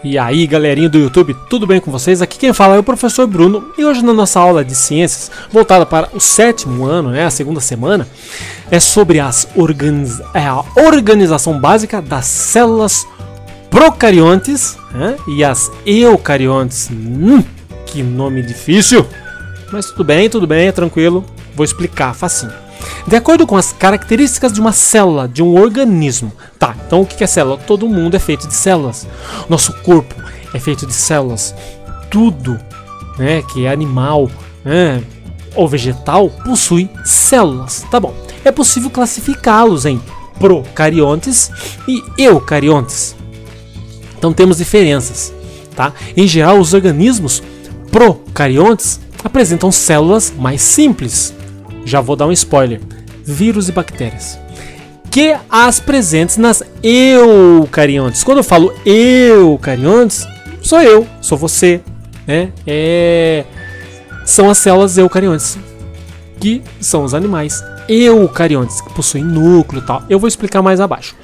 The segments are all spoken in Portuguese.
E aí, galerinha do YouTube, tudo bem com vocês? Aqui quem fala é o professor Bruno e hoje na nossa aula de ciências, voltada para o 7º ano, né, a segunda semana, é sobre a organização básica das células procariontes, né, e as eucariontes. Que nome difícil! Mas tudo bem, é tranquilo, vou explicar facinho. De acordo com as características de uma célula, de um organismo. Tá, então o que é célula? Todo mundo é feito de células. Nosso corpo é feito de células. Tudo, né, que é animal, né, ou vegetal possui células. Tá bom. É possível classificá-los em procariontes e eucariontes. Então temos diferenças. Tá? Em geral, os organismos procariontes apresentam células mais simples. Já vou dar um spoiler: vírus e bactérias, que as presentes nas eucariontes. Quando eu falo eucariontes, sou eu, sou você, né? São as células eucariontes, que são os animais eucariontes, que possuem núcleo e tal. Eu vou explicar mais abaixo.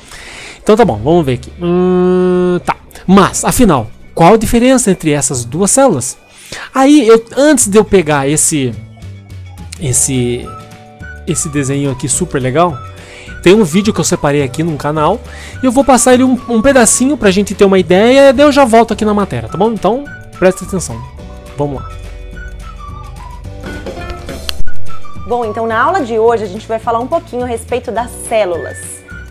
Então tá bom, vamos ver aqui. Tá. Mas, afinal, qual a diferença entre essas duas células? Aí, antes de eu pegar esse desenho aqui super legal, tem um vídeo que eu separei aqui no canal e eu vou passar ele um pedacinho pra gente ter uma ideia, daí eu já volto aqui na matéria, tá bom? Então presta atenção, vamos lá. Bom, então na aula de hoje a gente vai falar um pouquinho a respeito das células,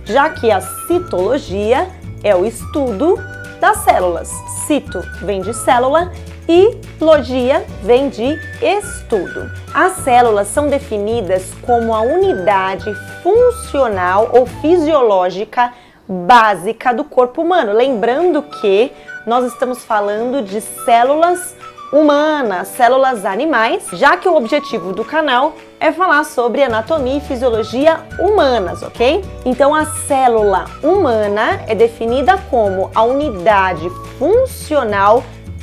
já que a citologia é o estudo das células. Cito vem de célula e logia vem de estudo. As células são definidas como a unidade funcional ou fisiológica básica do corpo humano. Lembrando que nós estamos falando de células humanas, células animais, já que o objetivo do canal é falar sobre anatomia e fisiologia humanas, ok? Então a célula humana é definida como a unidade funcional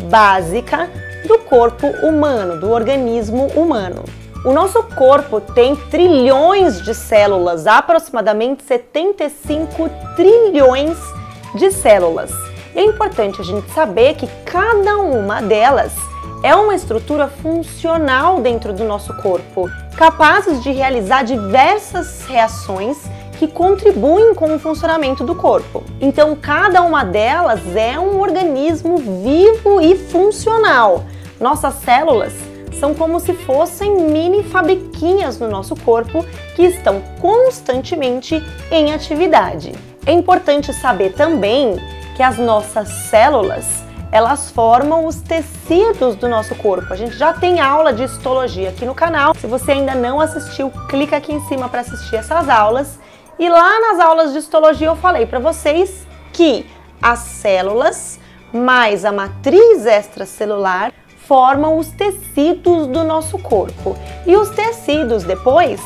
básica do corpo humano, do organismo humano. O nosso corpo tem trilhões de células, aproximadamente 75 trilhões de células. E é importante a gente saber que cada uma delas é uma estrutura funcional dentro do nosso corpo, capazes de realizar diversas reações que contribuem com o funcionamento do corpo. Então, cada uma delas é um organismo vivo e funcional. Nossas células são como se fossem mini fabriquinhas no nosso corpo que estão constantemente em atividade. É importante saber também que as nossas células, elas formam os tecidos do nosso corpo. A gente já tem aula de histologia aqui no canal. Se você ainda não assistiu, clica aqui em cima para assistir essas aulas. E lá nas aulas de histologia eu falei para vocês que as células mais a matriz extracelular formam os tecidos do nosso corpo. E os tecidos depois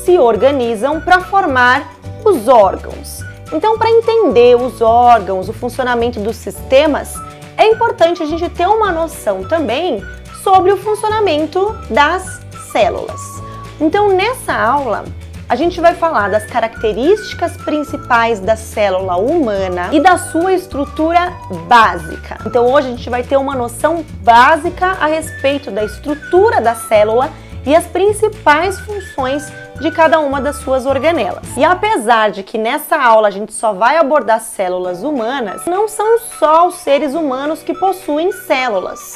se organizam para formar os órgãos. Então, para entender os órgãos, o funcionamento dos sistemas, é importante a gente ter uma noção também sobre o funcionamento das células. Então, nessa aula, a gente vai falar das características principais da célula humana e da sua estrutura básica. Então hoje a gente vai ter uma noção básica a respeito da estrutura da célula e as principais funções de cada uma das suas organelas. E apesar de que nessa aula a gente só vai abordar células humanas, não são só os seres humanos que possuem células.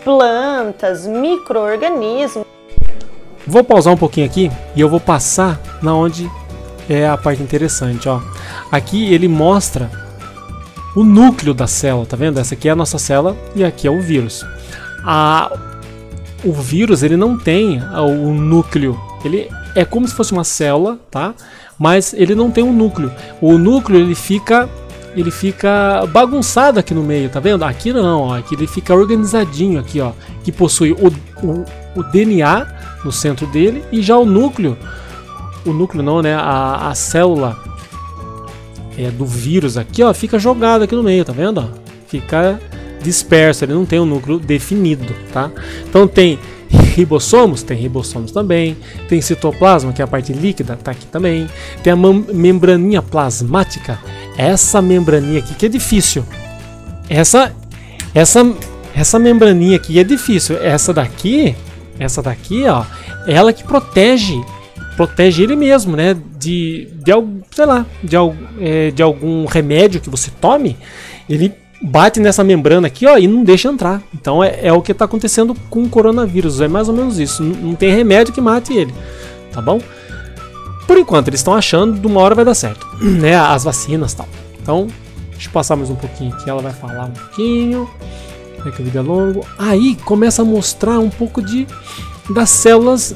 Plantas, micro-organismos. Vou pausar um pouquinho aqui e eu vou passar na onde é a parte interessante, ó. Aqui ele mostra o núcleo da célula, tá vendo? Essa aqui é a nossa célula e aqui é o vírus. O vírus, ele não tem o núcleo, ele é como se fosse uma célula, tá? Mas ele não tem um núcleo. O núcleo, ele fica bagunçado aqui no meio, tá vendo? Aqui não, ó, aqui ele fica organizadinho aqui, ó, que possui o DNA no centro dele e já o núcleo não, né? A célula do vírus aqui, ó, fica jogado aqui no meio, tá vendo? Ó? Fica disperso, ele não tem um núcleo definido, tá? Então tem ribossomos, também, tem citoplasma, que é a parte líquida, tá aqui também, tem a membraninha plasmática, essa membraninha aqui que é difícil, essa membraninha aqui é difícil. Essa daqui, ó, ela que protege ele mesmo, né? Sei lá, de algum remédio que você tome, ele bate nessa membrana aqui, ó, e não deixa entrar. Então é o que está acontecendo com o coronavírus. É mais ou menos isso. Não tem remédio que mate ele, tá bom? Por enquanto eles estão achando, de uma hora vai dar certo, né? As vacinas e tal. Então, deixa eu passar mais um pouquinho aqui. Ela vai falar um pouquinho. É que o vídeo é longo. Aí começa a mostrar um pouco das células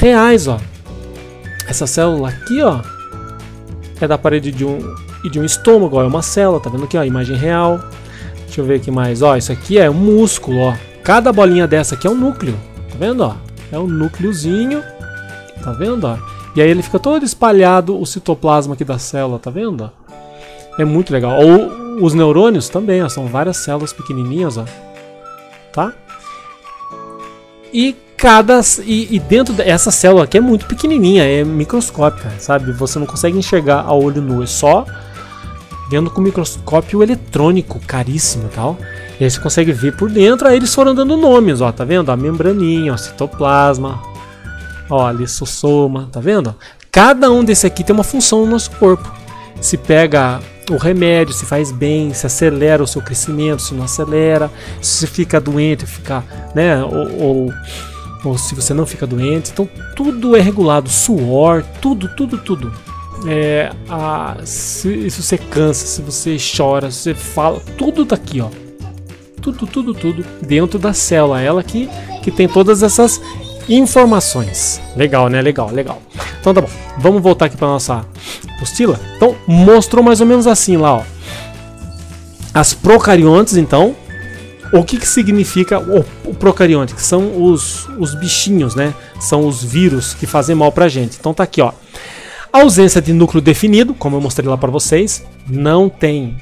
reais, ó. Essa célula aqui, ó, é da parede de um estômago, ó, é uma célula, tá vendo aqui, ó, a imagem real. Deixa eu ver aqui mais, ó, isso aqui é um músculo, ó. Cada bolinha dessa aqui é um núcleo, tá vendo, ó? É um núcleozinho, tá vendo, ó? E aí ele fica todo espalhado, o citoplasma aqui da célula, tá vendo, ó? É muito legal. Ou os neurônios também, ó, são várias células pequenininhas, ó, tá? E dentro dessa célula aqui é muito pequenininha, é microscópica, sabe? Você não consegue enxergar a olho nu, é só vendo com microscópio eletrônico, caríssimo e tal. E aí você consegue ver por dentro, aí eles foram dando nomes, ó, tá vendo? A membraninha, ó, citoplasma, ó, lisossoma, tá vendo? Cada um desse aqui tem uma função no nosso corpo. Se pega o remédio, se faz bem, se acelera o seu crescimento, se não acelera, se você fica doente, fica, né, ou se você não fica doente. Então tudo é regulado, suor, tudo. Se você cansa, se você chora, se você fala, tudo tá aqui, ó. Tudo dentro da célula, ela que tem todas essas informações. Legal, né? Legal. Então tá bom, vamos voltar aqui para nossa apostila. Então mostrou mais ou menos assim lá, ó. As procariontes, então. O que significa o procarionte? Que são os bichinhos, né? São os vírus que fazem mal pra gente. Então tá aqui, ó. A ausência de núcleo definido, como eu mostrei lá para vocês, não tem,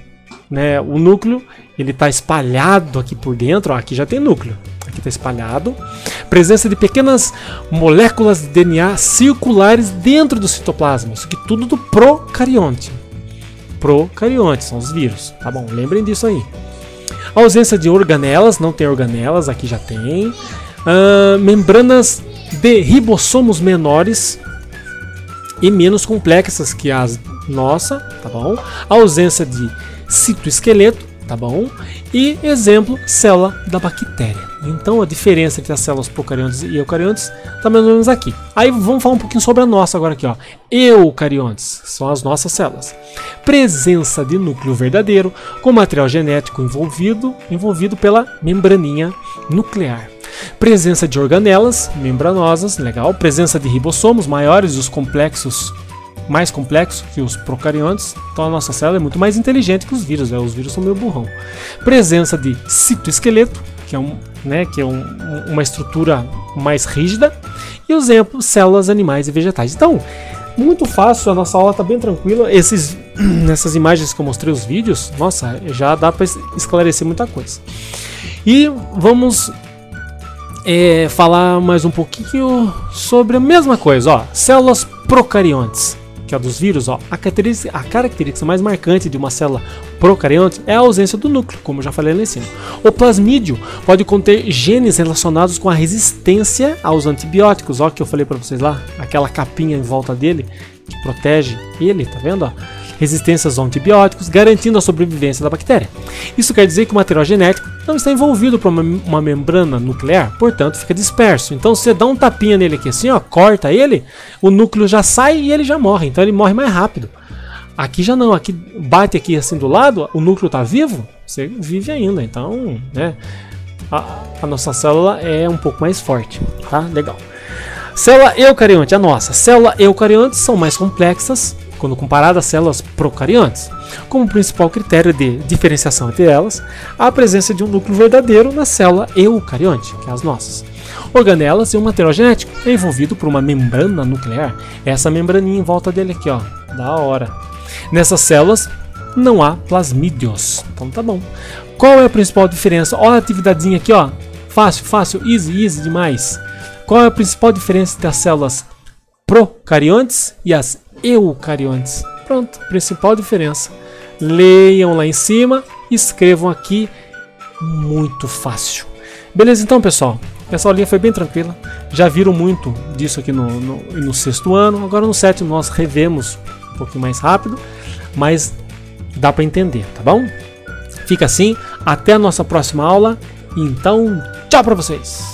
né? O núcleo, ele tá espalhado aqui por dentro, ó, aqui já tem núcleo. Aqui tá espalhado. Presença de pequenas moléculas de DNA circulares dentro do citoplasma. Isso aqui tudo do procarionte. Procarionte são os vírus, tá bom? Lembrem disso aí. A ausência de organelas, não tem organelas, aqui já tem. Membranas de ribossomos menores e menos complexas que as nossa, tá bom? A ausência de citoesqueleto, tá bom? E exemplo, célula da bactéria. Então a diferença entre as células procariontes e eucariontes tá mais ou menos aqui. Aí vamos falar um pouquinho sobre a nossa agora aqui, ó. Eucariontes são as nossas células. Presença de núcleo verdadeiro com material genético envolvido pela membraninha nuclear. Presença de organelas membranosas, legal. Presença de ribossomos maiores e os complexos, mais complexos que os procariontes. Então a nossa célula é muito mais inteligente que os vírus, né? Os vírus são meio burrão. Presença de citoesqueleto, que é uma estrutura mais rígida. E o exemplo, células animais e vegetais. Então, muito fácil, a nossa aula está bem tranquila. Nessas imagens que eu mostrei, os vídeos, nossa, já dá para esclarecer muita coisa. E vamos falar mais um pouquinho sobre a mesma coisa, ó. Células procariontes, que é a dos vírus, ó. A característica mais marcante de uma célula procarionte é a ausência do núcleo, como eu já falei lá em cima. O plasmídio pode conter genes relacionados com a resistência aos antibióticos, ó, que eu falei para vocês lá, aquela capinha em volta dele que protege ele, tá vendo, ó? Resistências aos antibióticos, garantindo a sobrevivência da bactéria. Isso quer dizer que o material genético não está envolvido por uma membrana nuclear, portanto fica disperso. Então se você dá um tapinha nele aqui assim, ó, corta ele, o núcleo já sai e ele já morre, então ele morre mais rápido. Aqui já não, aqui bate aqui assim do lado, o núcleo está vivo, você vive ainda, então, né, a nossa célula é um pouco mais forte, tá? Legal. Célula eucarionte, a nossa. Células eucariontes são mais complexas quando comparadas às células procariontes. Como principal critério de diferenciação entre elas, a presença de um núcleo verdadeiro na célula eucarionte, que é as nossas. Organelas e um material genético é envolvido por uma membrana nuclear. Essa membraninha em volta dele aqui, ó, da hora. Nessas células não há plasmídios. Então tá bom. Qual é a principal diferença? Olha a atividadezinha aqui, ó. Fácil, easy demais. Qual é a principal diferença entre as células procariontes e as eucariontes? Pronto, principal diferença. Leiam lá em cima escrevam aqui, muito fácil. Beleza então, pessoal? Essa aulinha foi bem tranquila, já viram muito disso aqui no 6º ano, agora no 7º nós revemos um pouquinho mais rápido, mas dá para entender, tá bom? Fica assim, até a nossa próxima aula, então tchau para vocês!